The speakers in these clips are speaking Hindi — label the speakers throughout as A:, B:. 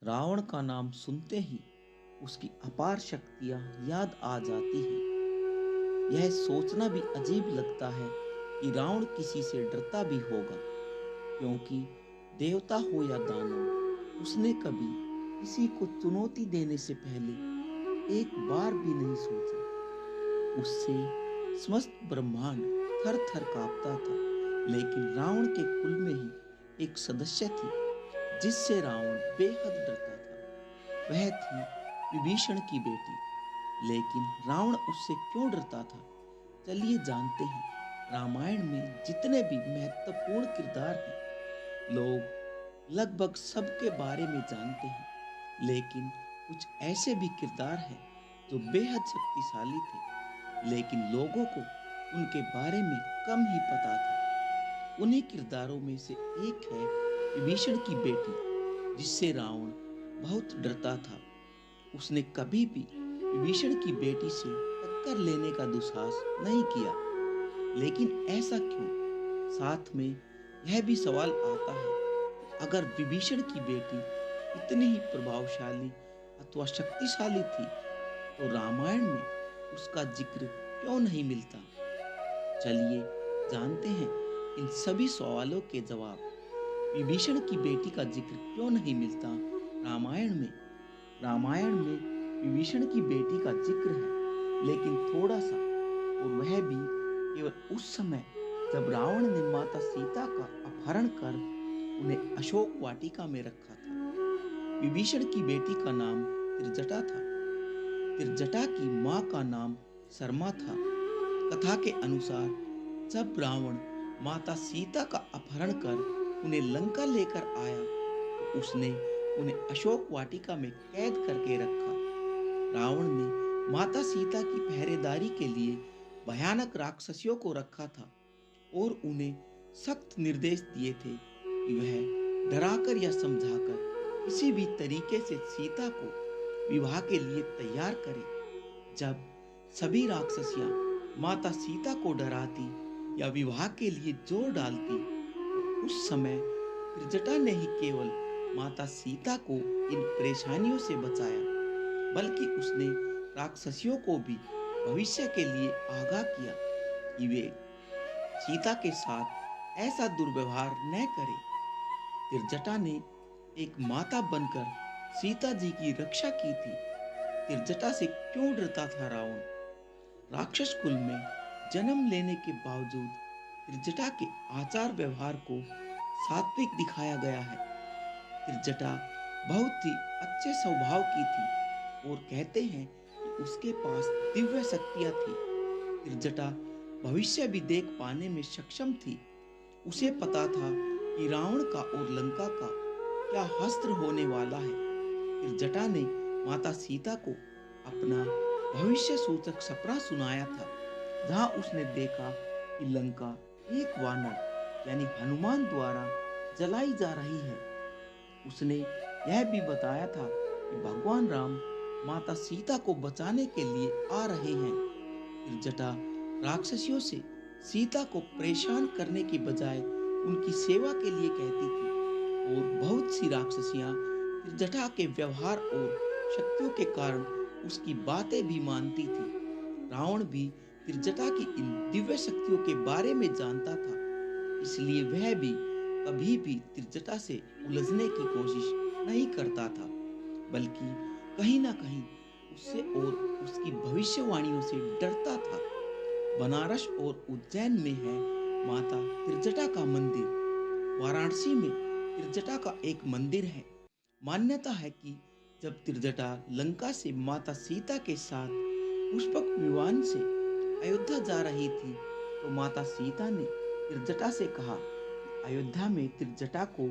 A: रावण का नाम सुनते ही उसकी अपार शक्तियां याद आ जाती हैं। यह सोचना भी अजीब लगता है कि रावण किसी से डरता भी होगा, क्योंकि देवता हो या दानव, उसने कभी किसी को चुनौती देने से पहले एक बार भी नहीं सोचा। उससे समस्त ब्रह्मांड थर थर कांपता था। लेकिन रावण के कुल में ही एक सदस्य थी जिससे रावण बेहद डरता था। वह थी विभीषण की बेटी। लेकिन रावण उससे क्यों डरता था, चलिए जानते हैं। रामायण में जितने भी महत्वपूर्ण किरदार हैं, लोग लगभग सबके बारे में जानते हैं। लेकिन कुछ ऐसे भी किरदार हैं जो बेहद शक्तिशाली थे, लेकिन लोगों को उनके बारे में कम ही पता था। उन्हीं किरदारों में से एक है विभीषण की बेटी, जिससे रावण बहुत डरता था। उसने कभी भी विभीषण की बेटी से टक्कर लेने का दुस्साहस नहीं किया। लेकिन ऐसा क्यों? साथ में यह भी सवाल आता है कि अगर विभीषण की बेटी इतनी ही प्रभावशाली अथवा शक्तिशाली थी, तो रामायण में उसका जिक्र क्यों नहीं मिलता? चलिए जानते हैं इन सभी सवालों के जवाब। विभीषण की बेटी का जिक्र क्यों नहीं मिलता रामायण में? रामायण में विभीषण की बेटी का जिक्र है, लेकिन थोड़ा सा, और वह भी केवल उस समय जब रावण ने माता सीता का अपहरण कर उन्हें अशोक वाटिका में रखा था। विभीषण की बेटी का नाम त्रिजटा था। त्रिजटा की मां का नाम शर्मा था। कथा के अनुसार जब रावण माता सीता का अपहरण कर उन्हें लंका लेकर आया, तो उसने उन्हें अशोक वाटिका में कैद करके रखा। रावण ने माता सीता की पहरेदारी के लिए भयानक राक्षसियों को रखा था और उन्हें सख्त निर्देश दिए थे कि वह डराकर या समझाकर किसी भी तरीके से सीता को विवाह के लिए तैयार करे। जब सभी राक्षसियां माता सीता को डराती या विवाह के लिए जोर डालती, तो उस समय त्रिजटा ने ही केवल माता सीता को इन परेशानियों से बचाया, बल्कि उसने राक्षसियों को भी भविष्य के लिए आगाह किया कि वे सीता के साथ ऐसा दुर्व्यवहार न करें। त्रिजटा ने एक माता बनकर सीता जी की रक्षा की थी। त्रिजटा से क्यों डरता था रावण? राक्षस कुल में जन्म लेने के बावजूद त्रिजटा के आचार व्यवहार को सात्विक दिखाया गया है। त्रिजटा बहुत ही अच्छे स्वभाव की थी और कहते हैं कि उसके पास दिव्य शक्तियां थी। त्रिजटा भविष्य भी देख पाने में सक्षम थी। उसे पता था कि रावण का और लंका का क्या हश्र होने वाला है। त्रिजटा ने माता सीता को अपना भविष्य सूचक सपना सुनाया था, जहां उसने देखा कि लंका एक वानर यानी हनुमान द्वारा जलाई जा रही है। उसने यह भी बताया था कि भगवान राम माता सीता को बचाने के लिए आ रहे हैं। त्रिजटा राक्षसियों से सीता को परेशान करने की बजाय उनकी सेवा के लिए कहती थी, और बहुत सी राक्षसियां त्रिजटा के व्यवहार और शक्तियों के कारण उसकी बातें भी मानती थी। रावण भी त्रिजटा की इन दिव्य शक्तियों के बारे में जानता था, इसलिए वह भी कभी भी त्रिजटा से उलझने की कोशिश नहीं करता था, बल्कि कहीं ना कहीं उससे और उसकी भविष्यवाणियों से डरता था। बनारस और उज्जैन में है माता त्रिजटा का मंदिर। वाराणसी में त्रिजटा का एक मंदिर है। मान्यता है कि जब त्रिजटा लंका से माता सीता के साथ पुष्पक विमान से अयोध्या जा रही थी, तो माता सीता ने त्रिजटा से कहा कि अयोध्या में त्रिजटा को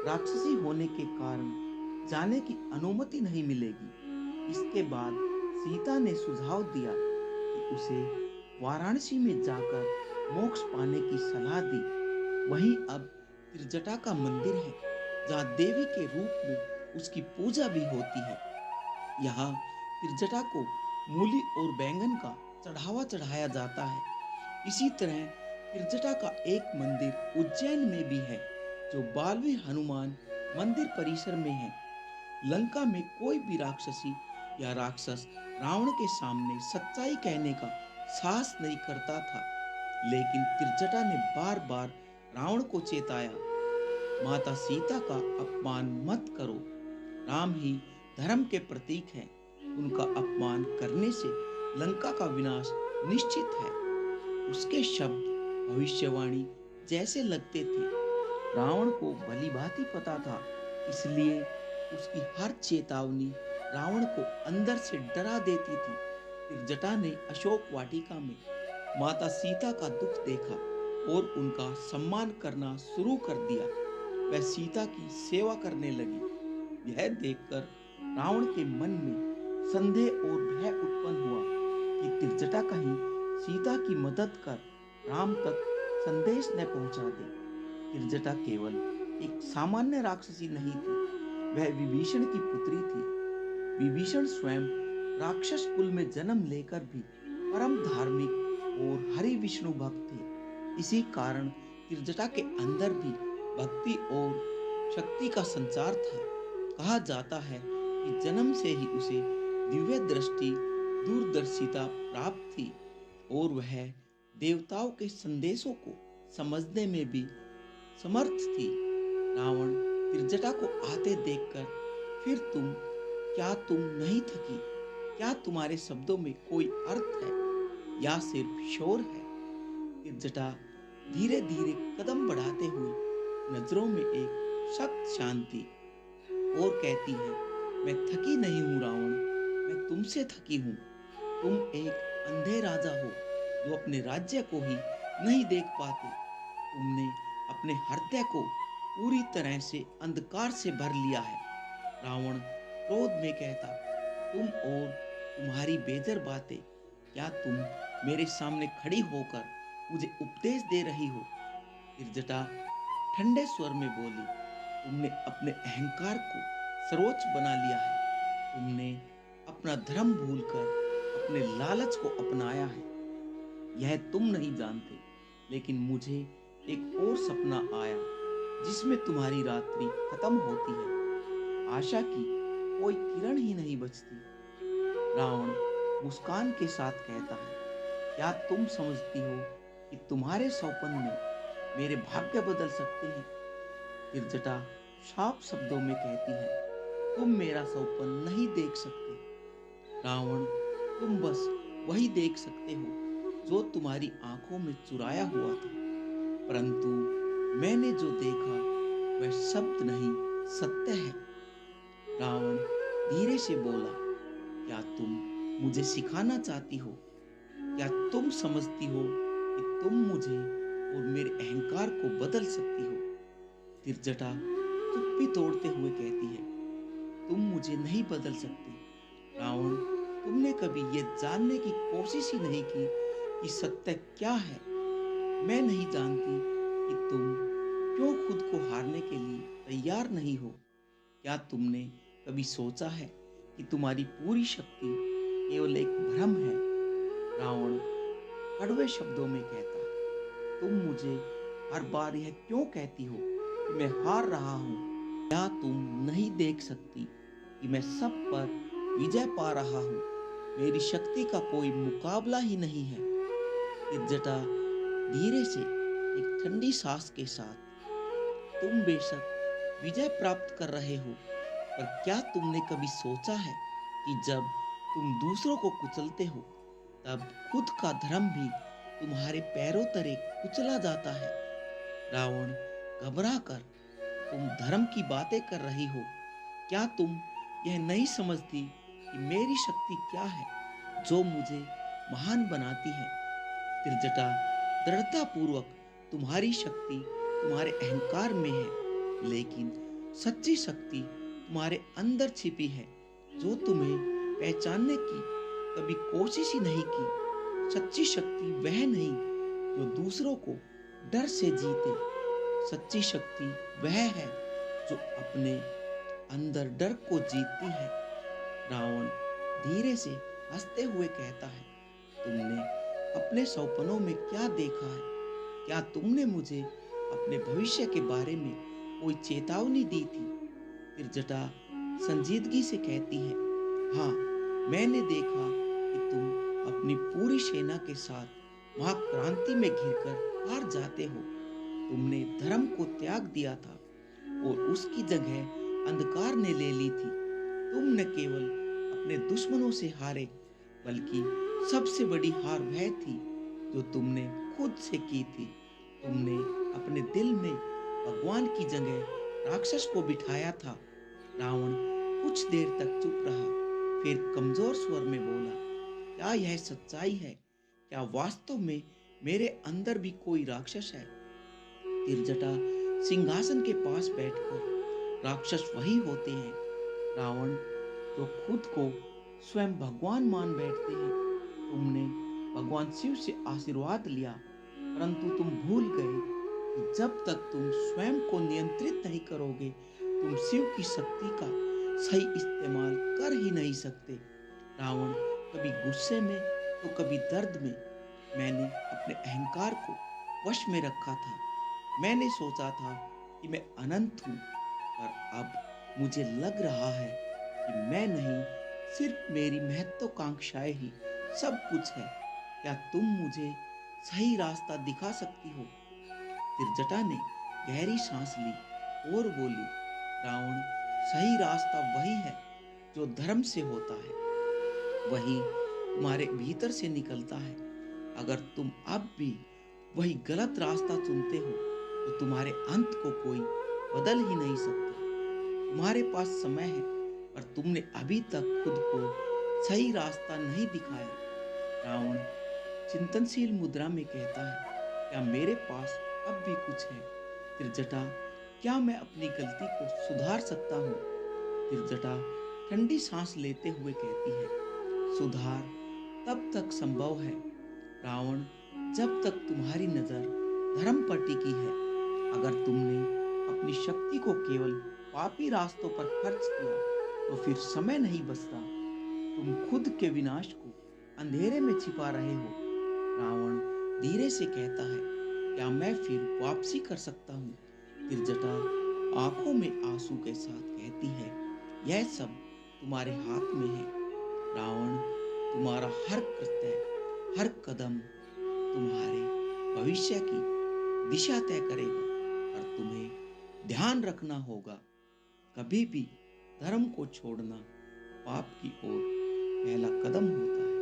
A: राक्षसी होने के कारण जाने की अनुमति नहीं मिलेगी। इसके बाद सीता ने सुझाव दिया कि उसे वाराणसी में जाकर मोक्ष पाने की सलाह दी। वहीं अब त्रिजटा का मंदिर है, जहाँ देवी के रूप में उसकी पूजा भी होती है। यहाँ त्रिजटा को मूली और बैंगन का चढ़ावा चढ़ाया जाता है। इसी तरह त्रिजटा का एक मंदिर उज्जैन में भी है, जो बालवी हनुमान मंदिर परिसर में है। लंका में कोई भी राक्षसी या राक्षस रावण के सामने सच्चाई कहने का साहस नहीं करता था। लेकिन त्रिजटा ने बार बार रावण को चेताया, माता सीता का अपमान मत करो। राम ही धर्म के प्रतीक हैं। उनका अपमान करने से लंका का विनाश निश्चित है। उसके शब्द भविष्यवाणी जैसे लगते थे। रावण को भलीभांति पता था, इसलिए उसकी हर चेतावनी रावण को अंदर से डरा देती थी। फिर जटा ने अशोक वाटिका में माता सीता का दुख देखा और उनका सम्मान करना शुरू कर दिया। वह सीता की सेवा करने लगी। यह देखकर रावण के मन में संदेह और भय उत्पन्न हुआ कि त्रिजटा कहीं सीता की मदद कर राम तक संदेश न पहुंचा दे। त्रिजटा केवल एक सामान्य राक्षसी नहीं थी, वह विभीषण की पुत्री थी। विभीषण स्वयं राक्षस कुल में जन्म लेकर भी परम धार्मिक और हरि विष्णु भक्त थे। इसी कारण त्रिजटा के अंदर भी भक्ति और शक्ति का संचार था। कहा जाता है कि जन्म से ही उसे दिव्य दृष्टि, दूरदर्शिता प्राप्त थी और वह देवताओं के संदेशों को समझने में भी समर्थ थी। रावण त्रिजटा को आते देखकर, फिर क्या तुम नहीं थकी? क्या तुम्हारे शब्दों में कोई अर्थ है या सिर्फ शोर है? त्रिजटा धीरे धीरे कदम बढ़ाते हुए नजरों में एक सख्त शांति और कहती है, मैं थकी नहीं हूँ रावण, मैं तुमसे थकी हूँ। तुम एक अंधे राजा हो जो अपने राज्य को ही नहीं देख पाते। तुमने अपने हृदय को पूरी तरह से अंधकार से भर लिया है। रावण क्रोध में कहता, तुम और तुम्हारी बेजर बातें, क्या तुम मेरे सामने खड़ी होकर मुझे उपदेश दे रही हो? त्रिजटा ठंडे स्वर में बोली, तुमने अपने अहंकार को सर्वोच्च बना लिया है। तुमने अपना धर्म भूलकर अपने लालच को अपनाया है। यह तुम नहीं जानते, लेकिन मुझे एक और सपना आया जिसमें तुम्हारी रात्रि खत्म होती है, आशा की कोई किरण ही नहीं बचती। रावण मुस्कान के साथ कहता है, क्या तुम समझती हो कि तुम्हारे सौपन में मेरे भाग्य बदल सकते हैं? त्रिजटा साफ शब्दों में कहती है, तुम मेरा सौपन नहीं देख सकते। रावण, तुम बस वही देख सकते हो जो तुम्हारी आंखों में चुराया हुआ था, परंतु मैंने जो देखा वह शब्द नहीं, सत्य है। रावण धीरे से बोला, क्या तुम मुझे सिखाना चाहती हो? क्या तुम समझती हो कि तुम मुझे और मेरे अहंकार को बदल सकती हो? त्रिजटा चुप्पी तोड़ते हुए कहती है, तुम मुझे नहीं बदल सकते। रावण, तुमने कभी यह जानने की कोशिश ही नहीं की कि सत्य क्या है। मैं नहीं जानती कि तुम क्यों खुद को हारने के लिए तैयार नहीं हो। क्या तुमने कभी सोचा है कि तुम्हारी पूरी शक्ति केवल एक भ्रम है? रावण कड़वे शब्दों में कहता, तुम मुझे हर बार यह क्यों कहती हो कि मैं हार रहा हूँ? क्या तुम नहीं देख सकती कि मैं सब पर विजय पा रहा हूँ? मेरी शक्ति का कोई मुकाबला ही नहीं है। त्रिजटा धीरे से एक ठंडी सांस के साथ, तुम बेशक विजय प्राप्त कर रहे हो, पर क्या तुमने कभी सोचा है कि जब तुम दूसरों को कुचलते हो तब खुद का धर्म भी तुम्हारे पैरों तले कुचला जाता है? रावण घबरा कर, तुम धर्म की बातें कर रही हो। क्या तुम यह नहीं समझती कि मेरी शक्ति क्या है जो मुझे महान बनाती है? त्रिजटा दृढ़ता पूर्वक, तुम्हारी शक्ति तुम्हारे अहंकार में है, लेकिन सच्ची शक्ति तुम्हारे अंदर छिपी है जो तुम्हें पहचानने की कभी कोशिश ही नहीं की। सच्ची शक्ति वह नहीं जो दूसरों को डर से जीते। सच्ची शक्ति वह है जो अपने अंदर डर को जीतती है। रावण धीरे से हंसते हुए कहता है, तुमने अपने सपनों में क्या देखा है? क्या तुमने मुझे अपने भविष्य के बारे में कोई चेतावनी दी थी? त्रिजटा संजीदगी से कहती है, हाँ, मैंने देखा कि तुम अपनी पूरी सेना के साथ वहां क्रांति में घिरकर हार जाते हो। तुमने धर्म को त्याग दिया था और उसकी जगह अंधकार ने ले ली थी। तुम न केवल अपने दुश्मनों से हारे, बल्कि सबसे बड़ी हार वह थी जो तुमने खुद से की थी। तुमने अपने दिल में भगवान की जगह राक्षस को बिठाया था। रावण कुछ देर तक चुप रहा, फिर कमजोर स्वर में बोला, क्या यह सच्चाई है? क्या वास्तव में मेरे अंदर भी कोई राक्षस है? तिरजटा सिंहासन के पास बैठकर, राक्षस वही होते हैं, रावण, जो खुद को स्वयं भगवान मान बैठते हैं। तुमने भगवान शिव से आशीर्वाद लिया, परंतु तुम भूल गए कि जब तक तुम स्वयं को नियंत्रित नहीं करोगे, तुम शिव की शक्ति का सही इस्तेमाल कर ही नहीं सकते। रावण कभी गुस्से में तो कभी दर्द में। मैंने अपने अहंकार को वश में रखा था। मैंने सोचा था कि मैं अनंत हूँ, पर अब मुझे लग रहा है कि मैं नहीं, सिर्फ मेरी महत्वाकांक्षाएं ही सब कुछ है। क्या तुम मुझे सही रास्ता दिखा सकती हो? तिरजटा ने गहरी सांस ली और बोली, रावण, सही रास्ता वही है जो धर्म से होता है, वही तुम्हारे भीतर से निकलता है। अगर तुम अब भी वही गलत रास्ता चुनते हो, तो तुम्हारे अंत को कोई बदल ही नहीं सकता। तुम्हारे पास समय है, पर तुमने अभी तक खुद को सही रास्ता नहीं दिखाया। रावण चिंतनशील मुद्रा में कहता है, क्या मेरे पास अब भी कुछ है? त्रिजटा, क्या मैं अपनी गलती को सुधार सकता हूँ? त्रिजटा ठंडी सांस लेते हुए कहती है, सुधार तब तक संभव है, रावण, जब तक तुम्हारी नजर धर्म पर टिकी है। अगर तुमने अपनी शक्ति को केवल पापी रास्तों पर खर्च किया, तो फिर समय नहीं बचता। तुम खुद के विनाश को अंधेरे में छिपा रहे हो। रावण धीरे से कहता है, क्या मैं फिर वापसी कर सकता हूँ? त्रिजटा आंखों में आंसू के साथ कहती है, यह सब तुम्हारे हाथ में है, रावण। तुम्हारा हर कृत्य, हर कदम तुम्हारे भविष्य की दिशा तय करेगा। पर तुम्हें ध्यान रखना होगा, कभी भी धर्म को छोड़ना पाप की ओर पहला कदम होता है।